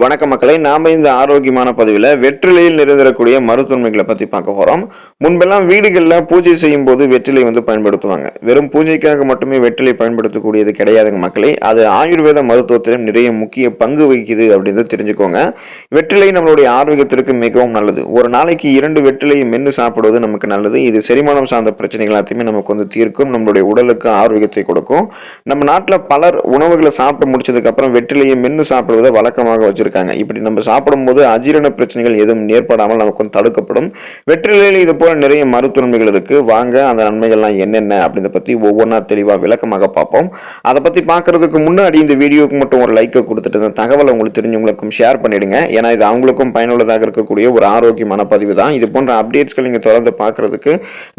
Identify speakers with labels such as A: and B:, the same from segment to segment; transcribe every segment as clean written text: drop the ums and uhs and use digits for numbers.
A: வணக்க மக்களை, நாம இந்த ஆரோக்கியமான பதிவில் வெற்றிலையில் நிறைந்திருக்கக்கூடிய மருத்துவமைகளை பற்றி பார்க்க போகிறோம். முன்பெல்லாம் வீடுகளில் பூஜை செய்யும் போது வெற்றிலை பயன்படுத்துவாங்க. வெறும் பூஜைக்காக மட்டுமே வெற்றிலை பயன்படுத்தக்கூடியது கிடையாதுங்க மக்களே. அது ஆயுர்வேத மருத்துவத்திலும் நிறைய முக்கிய பங்கு வகிக்குது அப்படின்னு தெரிஞ்சுக்கோங்க. வெற்றிலை நம்மளுடைய ஆரோக்கியத்திற்கு மிகவும் நல்லது. ஒரு நாளைக்கு 2 வெற்றிலையை மென்று சாப்பிடுவது நமக்கு நல்லது. இது செரிமானம் சார்ந்த பிரச்சனைகள் எல்லாத்தையுமே நமக்கு தீர்க்கும். நம்மளுடைய உடலுக்கு ஆரோக்கியத்தை கொடுக்கும். நம்ம நாட்டில் பலர் உணவுகளை சாப்பிட்டு முடிச்சதுக்கு அப்புறம் வெற்றிலையை மென்று சாப்பிடுவதை வழக்கமாக வச்சிருக்காங்க. இப்படி நம்ம சாப்பிடும்போது அஜீரண பிரச்சனைகள் எதுவும் ஏற்படாமல் நமக்கு தடுக்கப்படும். வெற்றிலையில் இது போல நிறைய மருத்துவ நன்மைகள் இருக்கு. வாங்க அந்த நன்மைகள்லாம் என்னென்ன அப்படின்றத பத்தி ஒவ்வொன்றா தெளிவா விளக்கமாக பார்ப்போம். அதை பத்தி பார்க்கறதுக்கு முன்னாடி இந்த வீடியோக்கு மட்டும் ஒரு லைக்கை கொடுத்துட்டு இந்த தகவலை உங்களுக்கு தெரிஞ்சவங்களுக்கும் ஷேர் பண்ணிடுங்க. ஏன்னா இது அவங்களுக்கும் பயனுள்ளதாக இருக்கக்கூடிய ஒரு ஆரோக்கியமான பதிவு தான். இது போன்ற அப்டேட்ஸ்கள் நீங்க தொடர்ந்து பார்க்கறதுக்கு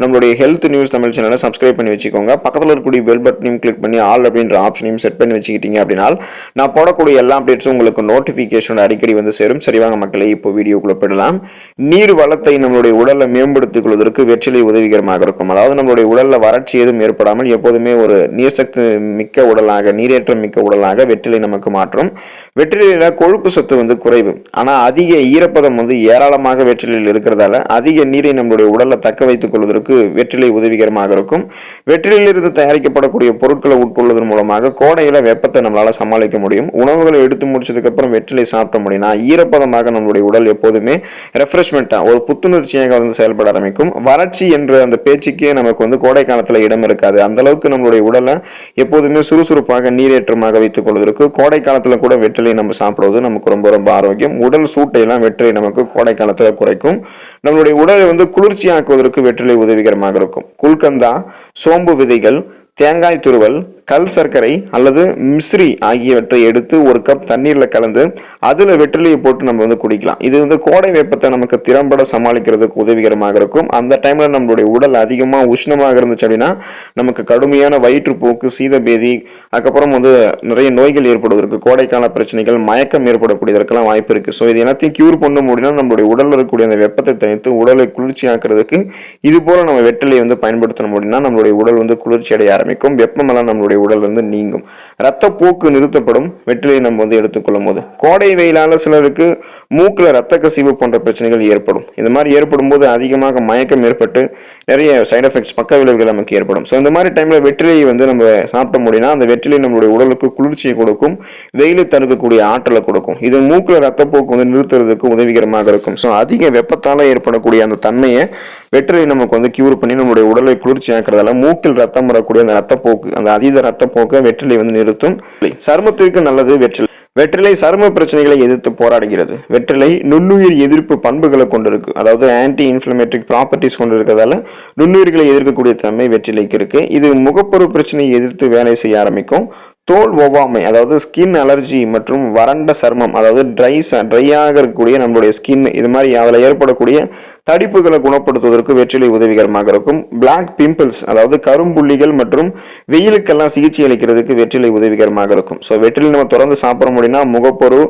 A: நம்மளுடைய ஹெல்த் நியூஸ் தமிழ் சேனலை சப்ஸ்கிரைப் பண்ணி வச்சுக்கோங்க. பக்கத்தில் இருக்கக்கூடிய பெல் பட்டனையும் கிளிக் பண்ணி ஆல் அப்படின்ற ஆப்ஷனையும் செட் பண்ணி வச்சுக்கிட்டீங்க அப்படின்னா நான் போடக்கூடிய எல்லா அப்டேட்ஸும் உங்களுக்கு நோட்டிஃபிகேஷன் அடிக்கடி சேரும். சரிவாங்க மக்களே, இப்போ வீடியோக்குள்ள போயிடலாம். நீர் வளத்தை நம்மளுடைய உடலை மேம்படுத்திக் கொள்வதற்கு வெற்றிலை உதவிகரமாக இருக்கும். அதாவது நம்மளுடைய உடல்ல வறட்சி எதுவும் ஏற்படாமல் எப்போதுமே ஒரு நீர்சக்தி மிக்க உடலாக, நீரேற்றம் மிக்க உடலாக வெற்றிலை நமக்கு மாற்றும். வெற்றிலையில கொழுப்பு சத்து குறைவு, ஆனா அதிக ஈரப்பதம் ஏராளமாக வெற்றிலையில் இருக்கிறதால அதிக நீரை நம்மளுடைய உடல்ல தக்க வைத்துக் கொள்வதற்கு வெற்றிலை உதவிகரமாக இருக்கும். வெற்றிலையிலிருந்து தயாரிக்கப்படக்கூடிய பொருட்களை உட்கொள்வதன் மூலமாக கோடையில வெப்பத்தை நம்மளால சமாளிக்க முடியும். உணவுகளை எடுத்து முடிச்சதுக்கு அப்புறம் வெற்றிலை சாப்பிட முடியும்னா ஈரப்பதமாக நம்மளுடைய உடல் எப்போதுமே ரெஃப்ரெஷ்மெண்டா ஒரு புத்துணர்ச்சியாக செயல்பட ஆரம்பிக்கும். வறட்சி என்ற அந்த பேச்சுக்கே நமக்கு கோடை காலத்துல இடம் இருக்காது. அந்த அளவுக்கு நம்மளுடைய உடலை எப்போதுமே சுறுசுறுப்பாக நீரேற்றமாக வைத்துக் கொள்வதற்கு கோடை காலத்துல கூட வெற்றிலை நம்ம சாப்பிடுவது நமக்கு ரொம்ப ரொம்ப ஆரோக்கியம். உடல் சூட்டையெல்லாம் வெற்றிலை நமக்கு கோடை காலத்துல குறைக்கும். நம்மளுடைய உடலை குளிர்ச்சியாக்குவதற்கு வெற்றிலை உதவிகரமாக இருக்கும். குல்கந்தா, சோம்பு விதைகள், தேங்காய் துருவல், கல் சர்க்கரை அல்லது மிஸ்ரி ஆகியவற்றை எடுத்து ஒரு கப் தண்ணீர்ல கலந்து அதுல வெற்றிலையை போட்டு நம்ம குடிக்கலாம். இது கோடை வெப்பத்தை நமக்கு திறம்பட சமாளிக்கிறதுக்கு உதவிகரமாக இருக்கும். அந்த டைம்ல நம்மளுடைய உடல் அதிகமா உஷ்ணமாக இருந்துச்சு அப்படின்னா நமக்கு கடுமையான வயிற்றுப்போக்கு, சீதபேதி, அதுக்கப்புறம் நிறைய நோய்கள் ஏற்படுவதற்கு, கோடைக்கால பிரச்சனைகள், மயக்கம் ஏற்படக்கூடியதற்கெல்லாம் வாய்ப்பு இருக்கு. ஸோ இது எல்லாத்தையும் கியூர் பண்ண முடியும்னா நம்மளுடைய உடல்ல இருக்கக்கூடிய அந்த வெப்பத்தை தனித்து உடலை குளிர்ச்சியாக்குறதுக்கு இது போல நம்ம வெற்றிலையை பயன்படுத்த முடியும்னா நம்மளுடைய உடல் குளிர்ச்சி அடைய ஆரம்பிக்கும். வெப்பமெல்லாம் நம்மளுடைய உடல் நீங்கும். ரத்த போக்கு நிறுத்தப்படும் வெற்றிலை நம்ம எடுத்துக்கொள்ளும் போது. கோடை வெயிலால சிலருக்கு மூக்குல ரத்த கசிவு போன்ற பிரச்சனைகள் ஏற்படும். இந்த மாதிரி ஏற்படும் போது அதிகமாக மயக்கம் ஏற்பட்டு நிறைய சைடு எஃபெக்ட்ஸ், பக்க விளைவுகள் நமக்கு ஏற்படும். ஸோ இந்த மாதிரி டைம்ல வெற்றிலையை நம்ம சாப்பிட முடியும்னா அந்த வெற்றிலை நம்மளுடைய உடலுக்கு குளிர்ச்சியை கொடுக்கும், வெயிலை தடுக்கக்கூடிய ஆற்றலை கொடுக்கும். இது மூக்குல ரத்தப்போக்கு நிறுத்துறதுக்கு உதவிகரமாக இருக்கும். ஸோ அதிக வெப்பத்தால ஏற்படக்கூடிய அந்த தன்மையை வெற்றிலை நமக்கு கியூர் பண்ணி நம்மளுடைய உடலை குளிர்ச்சி ஆக்குறதால மூக்கில் ரத்தம் வரக்கூடிய அந்த ரத்தப்போக்கு, அந்த அதீத ரத்தப்போக்கை வெற்றிலை நிறுத்தும். சருமத்திற்கு நல்லது வெற்றிலை. வெற்றிலை சரும பிரச்சனைகளை எதிர்த்து போராடுகிறது. வெற்றிலை நுண்ணுயிர் எதிர்ப்பு பண்புகளை கொண்டிருக்கு. அதாவது ஆன்டி இன்ஃப்ளமேட்டரி ப்ராப்பர்ட்டிஸ் கொண்டு இருக்கிறதால நுண்ணுயிர்களை எதிர்க்கக்கூடிய தன்மை வெற்றிலைக்கு இருக்கு. இது முகப்பரு பிரச்சனையை எதிர்த்து வேலை செய்ய ஆரம்பிக்கும். தோல் ஒவ்வாமை, அதாவது ஸ்கின் அலர்ஜி மற்றும் வறண்ட சர்மம், அதாவது ட்ரையாக இருக்கக்கூடிய நம்மளுடைய ஸ்கின், இது மாதிரி அதில் ஏற்படக்கூடிய தடிப்புகளை குணப்படுத்துவதற்கு வெற்றிலை உதவிகரமாக இருக்கும். பிளாக் பிம்பிள்ஸ், அதாவது கரும்புள்ளிகள் மற்றும் வெயிலுக்கெல்லாம் சிகிச்சை அளிக்கிறதுக்கு வெற்றிலை உதவிகரமாக இருக்கும். ஸோ வெற்றிலை நம்ம தொடர்ந்து சாப்பிட முடியும்னா முகப்பொரு,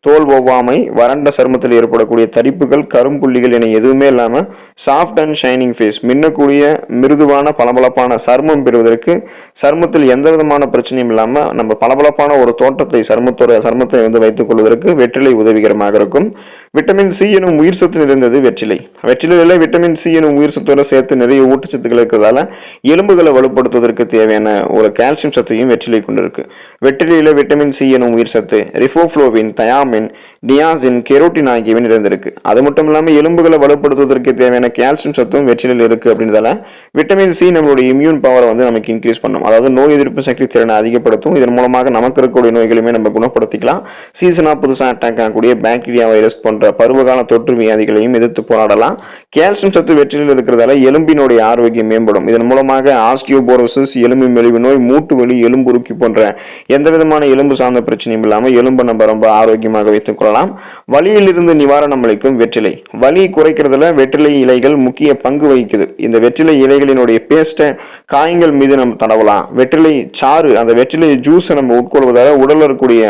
A: தோல் ஒவ்வாமை, வறண்ட சருமத்தில் ஏற்படக்கூடிய தடிப்புகள், கரும்புள்ளிகள் என எதுவுமே இல்லாமல் சாஃப்ட் அண்ட் ஷைனிங் ஃபேஸ், மின்னக்கூடிய மிருதுவான பளபளப்பான சருமம் பெறுவதற்கு, சருமத்தில் எந்த விதமான பிரச்சனையும் இல்லாமல் நம்ம பளபளப்பான ஒரு தோட்டத்தை சருமத்தை வைத்துக் கொள்வதற்கு வெற்றிலை உதவிகரமாக இருக்கும். விட்டமின் சி எனும் உயிர் சத்து நிறைந்தது வெற்றிலை. வெற்றிலையில விட்டமின் சி எனும் உயிர் சத்தோட சேர்த்து நிறைய ஊட்டச்சத்துக்கள் இருக்கிறதால எலும்புகளை வலுப்படுத்துவதற்கு தேவையான ஒரு கால்சியம் சத்தையும் வெற்றிலை கொண்டிருக்கு. வெற்றிலையில விட்டமின் சி எனும் உயிர் சத்து ரிபோஃப்ளோவின், தயாமின், நியாசின், கெரோட்டின் ஆகியவை நிறைந்திருக்கு. அது மட்டும் இல்லாமல் எலும்புகளை வலுப்படுத்துவதற்கு தேவையான கால்சியம் சத்தும் வெற்றிலையில் இருக்கு. அப்படின்றதால விட்டமின் சி நம்மளுடைய இம்யூன் பவரை நமக்கு இன்க்ரீஸ் பண்ணும். அதாவது நோய் எதிர்ப்பு சக்தி திறனை அதிகப்படுத்தும். இதன் மூலமாக நமக்கு இருக்கக்கூடிய நோய்களுமே நம்ம குணப்படுத்திக்கலாம். சீசனா புதுசாக அட்டாக் ஆகக்கூடிய பாக்டீரியா, வைரஸ் போன்ற பருவகால தொற்று வியாதிகளையும் எதிர்த்து போராடலாம். கால்சியம் சத்து வெற்றிலையில் இருக்கிறதால எலும்பினுடைய ஆரோக்கியம் மேம்படும். இதன் மூலமாக ஆஸ்டியோபோரோசிஸ், எலும்பு மெலிவு நோய், மூட்டு வலி, எலும்புருக்கி போன்ற எந்த விதமான எலும்பு சார்ந்த பிரச்சனையும் இல்லாமல் எலும்பை நம்ம ரொம்ப ஆரோக்கியமாக வைத்துக் கொள்ளலாம். வலியிலிருந்து நிவாரணம் அளிக்கும் வெற்றிலை. வலி குறைக்கிறதுல வெற்றிலை இலைகள் முக்கிய பங்கு வகிக்குது. இந்த வெற்றிலை இலைகளினுடைய பேஸ்ட்டை காயங்கள் மீது நம்ம தடவலாம். வெற்றிலை சாறு, அந்த வெற்றிலை ஜூஸை நம்ம உட்கொள்வதால உடலில் இருக்கக்கூடிய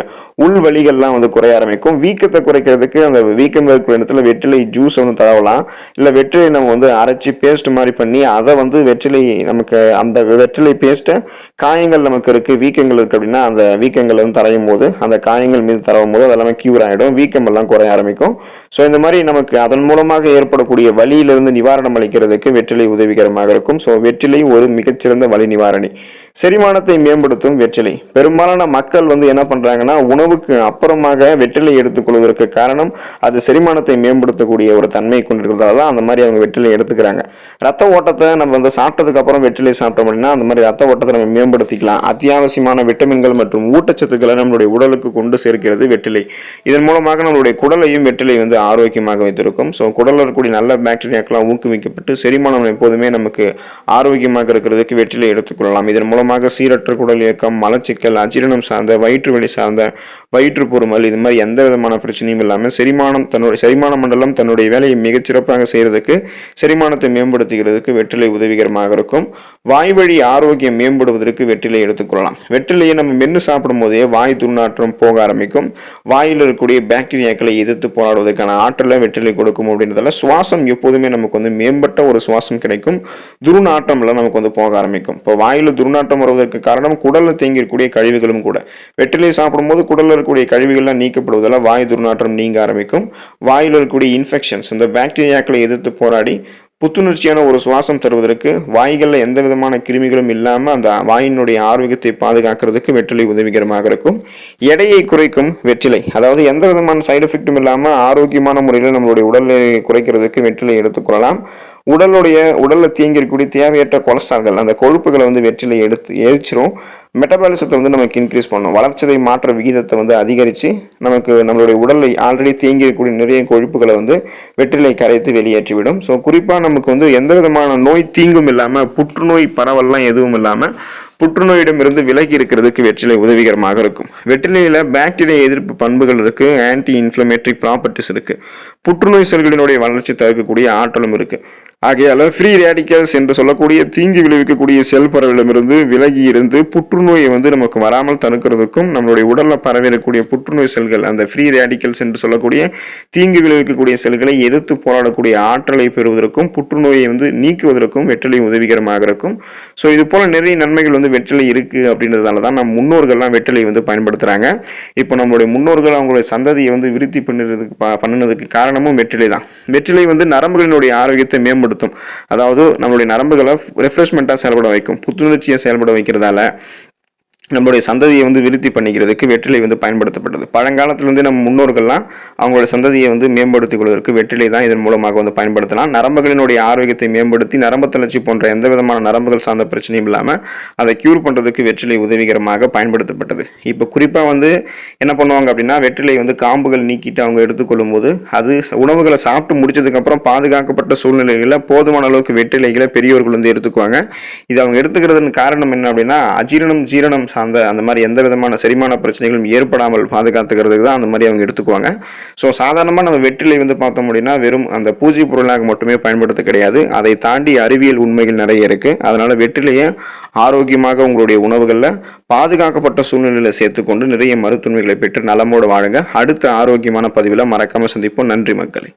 A: உள் வலிகள்லாம் குறைய ஆரம்பிக்கும். வீக்கத்தை குறைக்கிறதுக்கு அந்த வீக்கம் இருக்கிற இடத்துல வெற்றிலை ஜூஸ் வந்து தடவலாம். இல்லை வெற்றிலை நம்ம வந்து அரைச்சி பேஸ்ட் மாதிரி பண்ணி அதை வந்து வெற்றிலை நமக்கு அந்த வெற்றிலை பேஸ்ட்டை காயங்கள் நமக்கு இருக்குது, வீக்கங்கள் இருக்குது அப்படின்னா அந்த வீக்கங்கள் வந்து தரையும் போது அந்த காயங்கள் மீது தடவும் போது அதெல்லாமே க்யூர் ஆகிடும், வீக்கம் எல்லாம் குறைய ஆரம்பிக்கும். ஸோ இந்த மாதிரி நமக்கு அதன் மூலமாக ஏற்படக்கூடிய வலியிலிருந்து நிவாரணம் அளிக்கிறதுக்கு வெற்றிலை உதவிகரமாக இருக்கும். ஸோ வெற்றிலை ஒரு மிகச்சிறந்த வலி நிவாரணி. செரிமானத்தை மேம்படுத்தும் வெற்றிலை. பெரும்பாலான மக்கள் வந்து என்ன பண்றாங்கன்னா உணவுக்கு அப்புறமாக வெற்றிலை எடுத்துக்கொள்வதற்கு காரணம் அது செரிமானத்தை மேம்படுத்தக்கூடிய ஒரு தன்மை கொண்டிருக்கிறதால தான் அந்த மாதிரி அவங்க வெற்றிலை எடுத்துக்கிறாங்க. ரத்த ஓட்டத்தை நம்ம வந்து சாப்பிட்டதுக்கு அப்புறம் வெற்றிலை சாப்பிட்டோம் அப்படின்னா அந்த மாதிரி ரத்த ஓட்டத்தை நம்ம மேம்படுத்திக்கலாம். அத்தியாவசியமான விட்டமின்கள் மற்றும் ஊட்டச்சத்துக்களை நம்மளுடைய உடலுக்கு கொண்டு சேர்க்கிறது வெற்றிலை. இதன் மூலமாக நம்மளுடைய குடலையும் வெற்றிலை வந்து ஆரோக்கியமாக வைத்திருக்கும். ஸோ குடலில் இருக்கக்கூடிய நல்ல பாக்டீரியாக்கெல்லாம் ஊக்குவிக்கப்பட்டு செரிமானம் எப்போதுமே நமக்கு ஆரோக்கியமாக இருக்கிறதுக்கு வெற்றிலை எடுத்துக்கொள்ளலாம். இதன் மூலமாக சீரற்ற குடல் இயக்கம், மலச்சிக்கல், அஜீரணம் சார்ந்த, வயிற்று வலி சார்ந்த, வயிற்று பொறுமல், இது மாதிரி எந்த விதமான பிரச்சனையும் இல்லாமல் செரிமான மண்டலம் தன்னுடைய வேலையை மிகச்சிறப்பாக செய்யறதுக்கு, செரிமானத்தை மேம்படுத்துகிறதுக்கு வெற்றிலை உதவிகரமாக இருக்கும். வாய்வழி ஆரோக்கியம் மேம்படுவதற்கு வெற்றிலை எடுத்துக்கொள்ளலாம். வெற்றிலையை நம்ம மென்று சாப்பிடும் போதே வாய் துர்நாற்றம் போக ஆரம்பிக்கும். வாயில் இருக்கக்கூடிய பாக்டீரியாக்களை எதிர்த்து போராடுவதற்கான ஆற்றலை வெற்றிலை கொடுக்கும். அப்படின்றதால சுவாசம் எப்போதுமே நமக்கு வந்து மேம்பட்ட ஒரு சுவாசம் கிடைக்கும். துர்நாற்றம்ல நமக்கு வந்து போக ஆரம்பிக்கும். இப்போ வாயில் துர்நாற்றம் வருவதற்கு காரணம் குடல்ல தேங்கி இருக்கக்கூடிய கழிவுகளும் கூட. வெற்றிலை சாப்பிடும்போது குடல்ல இருக்கக்கூடிய கழிவுகள்லாம் நீக்கப்படுவதால் வாய் துர்நாற்றம் நீங்க ஆரம்பிக்கும். வாயில் இருக்கக்கூடிய இன்ஃபெக்ஷன்ஸ், இந்த பாக்டீரியாக்களை எதிர்த்து போராடி புத்துணர்ச்சியான ஒரு சுவாசம் தருவதற்கு, வாய்களில் எந்த விதமான கிருமிகளும் இல்லாமல் அந்த வாயினுடைய ஆரோக்கியத்தை பாதுகாக்கிறதுக்கு வெற்றிலை உதவிகரமாக இருக்கும். எடையை குறைக்கும் வெற்றிலை, அதாவது எந்த விதமான சைடு எஃபெக்டும் இல்லாமல் ஆரோக்கியமான முறையில் நம்மளுடைய உடலை குறைக்கிறதுக்கு வெற்றிலை எடுத்துக்கொள்ளலாம். உடலில் தேங்கி இருக்கக்கூடிய தேவையற்ற கொலஸ்ட்ரால்கள், அந்த கொழுப்புகளை வந்து வெற்றிலை எடுத்து எரிச்சிரும். மெட்டபாலிசத்தை வந்து நமக்கு இன்க்ரீஸ் பண்ணும். வளர்ச்சிதை மாற்ற விகிதத்தை வந்து அதிகரித்து நமக்கு நம்மளுடைய உடலில் ஆல்ரெடி தேங்கி இருக்கக்கூடிய நிறைய கொழுப்புகளை வந்து வெற்றிலை கரைத்து வெளியேற்றிவிடும். ஸோ குறிப்பாக நமக்கு வந்து எந்த விதமான நோய் தீங்கும் இல்லாமல், புற்றுநோய் பரவல்லாம் எதுவும் இல்லாமல் புற்றுநோயிடமிருந்து விலகி இருக்கிறதுக்கு வெற்றிலை உதவிகரமாக இருக்கும். வெற்றிலையில் பாக்டீரியா எதிர்ப்பு பண்புகள் இருக்குது, ஆன்டி இன்ஃப்ளமேட்டரி ப்ராப்பர்ட்டிஸ் இருக்குது, புற்றுநோய் செல்களினுடைய வளர்ச்சி தடுக்கக்கூடிய ஆற்றலும் இருக்குது. ஆகையால் ஃப்ரீ ரேடிக்கல்ஸ் என்று சொல்லக்கூடிய தீங்கு விளைவிக்கக்கூடிய செல் பரவலிடமிருந்து விலகி இருந்து புற்றுநோயை வந்து நமக்கு வராமல் தடுக்கிறதுக்கும், நம்மளுடைய உடலில் பரவிடக்கூடிய புற்றுநோய் செல்கள், அந்த ஃப்ரீ ரேடிக்கல்ஸ் என்று சொல்லக்கூடிய தீங்கு விளைவிக்கக்கூடிய செல்களை எதிர்த்து போராடக்கூடிய ஆற்றலை பெறுவதற்கும், புற்றுநோயை வந்து நீக்குவதற்கும் வெற்றிலை உதவிகரமாக இருக்கும். ஸோ இது போல நிறைய நன்மைகள் வந்து வெற்றிலை இருக்குது. அப்படின்றதால தான் நம்ம முன்னோர்கள்லாம் வெற்றிலை வந்து பயன்படுத்துகிறாங்க. இப்போ நம்மளுடைய முன்னோர்கள் அவங்களுடைய சந்ததியை வந்து விருத்தி பண்ணினதுக்கு காரணமும் வெற்றிலை தான். வெற்றிலை வந்து நரம்புகளினுடைய ஆரோக்கியத்தை மேம்படுத்தும். அதாவது நம்மளுடைய நரம்புகளை ரெஃப்ரெஷ்மெண்ட்டாக செயல்பட வைக்கும், புத்துணர்ச்சியை செயல்பட வைக்கிறதால நம்மளுடைய சந்ததியை வந்து விருத்தி பண்ணிக்கிறதுக்கு வெற்றிலை வந்து பயன்படுத்தப்பட்டது. பழங்காலத்திலிருந்து நம்ம முன்னோர்கள்லாம் அவங்களோட சந்ததியை வந்து மேம்படுத்திக் கொள்வதற்கு வெற்றிலை தான் இதன் மூலமாக வந்து பயன்படுத்தலாம். நரம்புகளினுடைய ஆரோக்கியத்தை மேம்படுத்தி நரம்பு தளர்ச்சி போன்ற எந்த விதமான நரம்புகள் சார்ந்த பிரச்சனையும் இல்லாமல் அதை கியூர் பண்ணுறதுக்கு வெற்றிலை உதவிகரமாக பயன்படுத்தப்பட்டது. இப்போ குறிப்பாக வந்து என்ன பண்ணுவாங்க அப்படின்னா, வெற்றிலை வந்து காம்புகள் நீக்கிட்டு அவங்க எடுத்துக்கொள்ளும் போது அது உணவுகளை சாப்பிட்டு முடிச்சதுக்கப்புறம் பாதுகாக்கப்பட்ட சூழ்நிலைகளில் போதுமான அளவுக்கு வெற்றிலைகளை பெரியவர்கள் வந்து எடுத்துக்குவாங்க. இது அவங்க எடுத்துக்கிறதுக்கு காரணம் என்ன அப்படின்னா, ஜீரணம் அந்த மாதிரி எந்த விதமான செரிமான பிரச்சனைகளும் ஏற்படாமல் பாதுகாத்துக்கிறதுக்கு தான் அந்த மாதிரி அவங்க எடுத்துக்குவாங்க. ஸோ சாதாரணமாக நம்ம வெற்றிலை வந்து பார்த்தோம் அப்படின்னா வெறும் அந்த பூஜை பொருளாக மட்டுமே பயன்படுத்த கிடையாது, அதை தாண்டி அறிவியல் உண்மைகள் நிறைய இருக்குது. அதனால் வெற்றிலையை ஆரோக்கியமாக உங்களுடைய உணவுகளில் பாதுகாக்கப்பட்ட சூழ்நிலையில் சேர்த்துக்கொண்டு நிறைய மருத்துவமைகளை பெற்று நலமோடு வாழுங்க. அடுத்த ஆரோக்கியமான பதிவில் மறக்காமல் சந்திப்போம். நன்றி மக்களே.